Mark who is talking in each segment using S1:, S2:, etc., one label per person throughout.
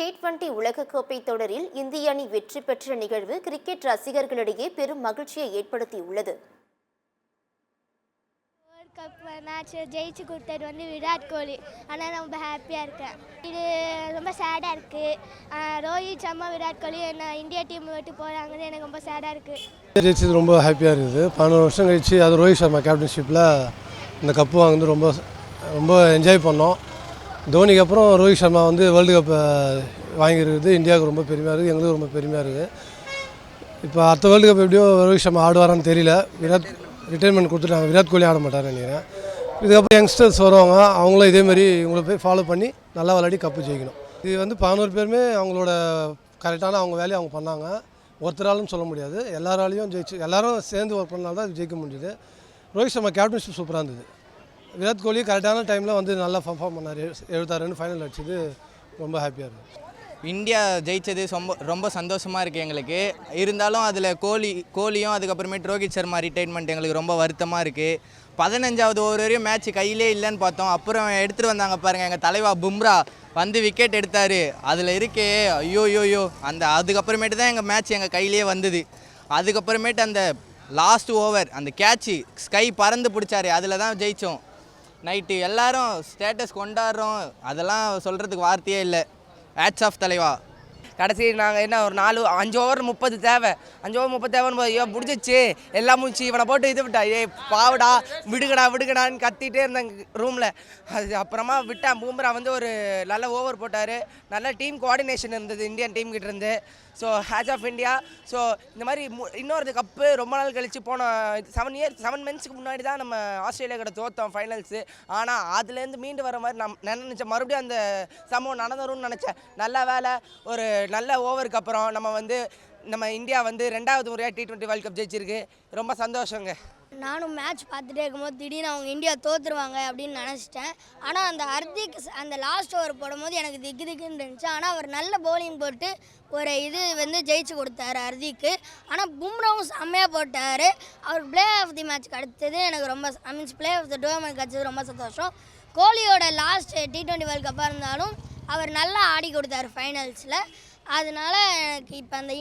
S1: T20 உலகக்கோப்பை தொடரில் இந்திய அணி வெற்றி பெற்ற நிகழ்வு கிரிக்கெட் ரசிகர்களிடையே பெரும் மகிழ்ச்சியை ஏற்படுத்தியுள்ளது.
S2: கப் மேட்ச் ஜெயிச்சு கொடுத்தது விராட் கோலி. ஆனால் ரொம்ப ஹாப்பியாக இருக்கேன். இது ரொம்ப சேடாக இருக்குது. ரோஹித் சர்மா விராட் கோலி என்ன இந்தியா டீம் விட்டு போகிறாங்கன்னு எனக்கு ரொம்ப சேடாக இருக்குது.
S3: ஜெயிச்சது ரொம்ப ஹாப்பியாக இருக்குது. 11 வருஷம் கழிச்சு அது ரோஹித் சர்மா கேப்டன்ஷிப்பில் இந்த கப்பு வாங்குறது ரொம்ப ரொம்ப என்ஜாய் பண்ணோம். தோனிக்கு அப்புறம் ரோஹித் சர்மா வேர்ல்டு கப்பை வாங்கியிருக்குது இந்தியாவுக்கு ரொம்ப பெருமையாக இருக்குது, எங்களுக்கு ரொம்ப பெருமையாக இருக்குது. இப்போ அடுத்த வேர்ல்டு கப் எப்படியோ ரோஹித் சர்மா ஆடுவாரான்னு தெரியல. ரிட்டைர்மெண்ட் கொடுத்துட்டாங்க, விராட் கோலி ஆட மாட்டார்னு நினைக்கிறேன். இதுக்கப்புறம் யங்ஸ்டர்ஸ் வருவாங்க, அவங்களும் இதேமாரி இவங்களை போய் ஃபாலோ பண்ணி நல்லா விளையாடி கப்பு ஜெயிக்கணும். இது 11 பேருமே அவங்களோட கரெக்டான அவங்க வேலையை அவங்க பண்ணாங்க. ஒருத்தராலும் சொல்ல முடியாது, எல்லாராலையும் எல்லாரும் சேர்ந்து ஒர்க் பண்ணால் தான் ஜெயிக்க முடியுது. ரோஹித் சர்மா கேப்டன்ஷிப் சூப்பராக இருந்தது. விராட் கோலி கரெக்டான டைமில் நல்லா பர்ஃபார்ம் பண்ணார். 76 ரன் ஃபைனல் அடிச்சது ரொம்ப ஹாப்பியாக இருக்குது.
S4: இந்தியா ஜெயித்தது ரொம்ப சந்தோஷமாக இருக்குது எங்களுக்கு. இருந்தாலும் அதில் கோலியும் அதுக்கப்புறமேட்டு ரோஹித் சர்மா ரிட்டைர்மெண்ட் எங்களுக்கு ரொம்ப வருத்தமாக இருக்குது. 15வது ஓவர் வரையும் மேட்ச் கையிலே இல்லைன்னு பார்த்தோம். அப்புறம் எடுத்துகிட்டு வந்தாங்க பாருங்கள், எங்கள் தலைவா பும்ரா விக்கெட் எடுத்தார். அதில் இருக்கே ஐயோ அதுக்கப்புறமேட்டு தான் எங்கள் மேட்ச் எங்கள் கையிலே வந்தது. அதுக்கப்புறமேட்டு அந்த லாஸ்ட் ஓவர் அந்த கேட்சு ஸ்கை பறந்து பிடிச்சாரு, அதில் தான் ஜெயித்தோம். நைட்டு எல்லோரும் ஸ்டேட்டஸ் கொண்டாடுறோம், அதெல்லாம் சொல்கிறதுக்கு வார்த்தையே இல்லை. ஹேட்ஸ் ஆஃப் தலைவா.
S5: கடைசி நாங்கள் என்ன ஒரு 5 ஓவர் 30 தேவை, 5 ஓவர் 30 தேவைன்னு ஐயோ முடிஞ்சிச்சு எல்லாம் முடிச்சு இவனை போட்டு இது விட்டா பாவடா விடுகடான்னு கத்திட்டே இருந்தாங்க ரூமில். அது அப்புறமா விட்டேன். பூம்ரா ஒரு நல்ல ஓவர் போட்டார். நல்ல டீம் கோஆர்டினேஷன் இருந்தது இந்தியன் டீம் கிட்ட இருந்து. So hats off India. So இந்த மாதிரி இன்னொரு கப்பு ரொம்ப நாள் கழித்து போன 7 மந்த்ஸ்க்கு முன்னாடி தான் நம்ம ஆஸ்திரேலியா கிட்ட தோற்றோம் ஃபைனல்ஸு. ஆனால் அதுலேருந்து மீண்டு வர மாதிரி நான் நினச்சேன், மறுபடியும் அந்த சம்பவம் நடந்துரும்னு நினச்சேன். நல்ல வேலை, ஒரு நல்ல ஓவருக்கு அப்புறம் நம்ம இந்தியா 2வது முறையாக T20 வேர்ல்டு கப் ஜெயிச்சிருக்கு. ரொம்ப சந்தோஷங்க.
S2: நானும் மேட்ச் பார்த்துட்டே இருக்கும்போது திடீர்னு அவங்க இந்தியா தோற்றுருவாங்க அப்படின்னு நினச்சிட்டேன். ஆனால் அந்த ஹர்திக் அந்த லாஸ்ட் ஓவர் போடும்போது எனக்கு திக்குன்னு இருந்துச்சு. ஆனால் அவர் நல்ல பவுலிங் போட்டு ஒரு ஜெயிச்சு கொடுத்தாரு ஹர்திக்கு. ஆனால் பும்ராவும் செம்மையாக போட்டார். அவர் பிளே ஆஃப் தி மேட்ச்க்கு அடுத்தது எனக்கு ரொம்ப பிளே ஆஃப் தி டோர்னமெண்ட் கிடச்சது ரொம்ப சந்தோஷம். கோலியோட லாஸ்ட் T20 வேர்ல்டு கப்பாக இருந்தாலும் அவர் நல்லா ஆடி கொடுத்தார் ஃபைனல்ஸில். அதனால எனக்கு இப்போ அந்த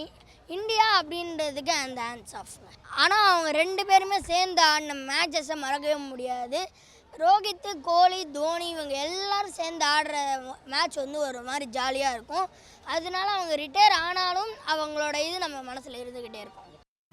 S2: இந்தியா அப்படின்றதுக்கு அந்த ஹேண்ட்ஸ் ஆஃப். ஆனால் அவங்க 2 பேருமே சேர்ந்து ஆடின மேட்சஸை மறக்கவே முடியாது. ரோஹித், கோலி, தோனி இவங்க எல்லாரும் சேர்ந்து ஆடுற மேட்ச் ஒரு மாதிரி ஜாலியாக இருக்கும். அதனால அவங்க ரிட்டையர் ஆனாலும் அவங்களோட நம்ம மனசில் இருந்துக்கிட்டே இருக்கும்.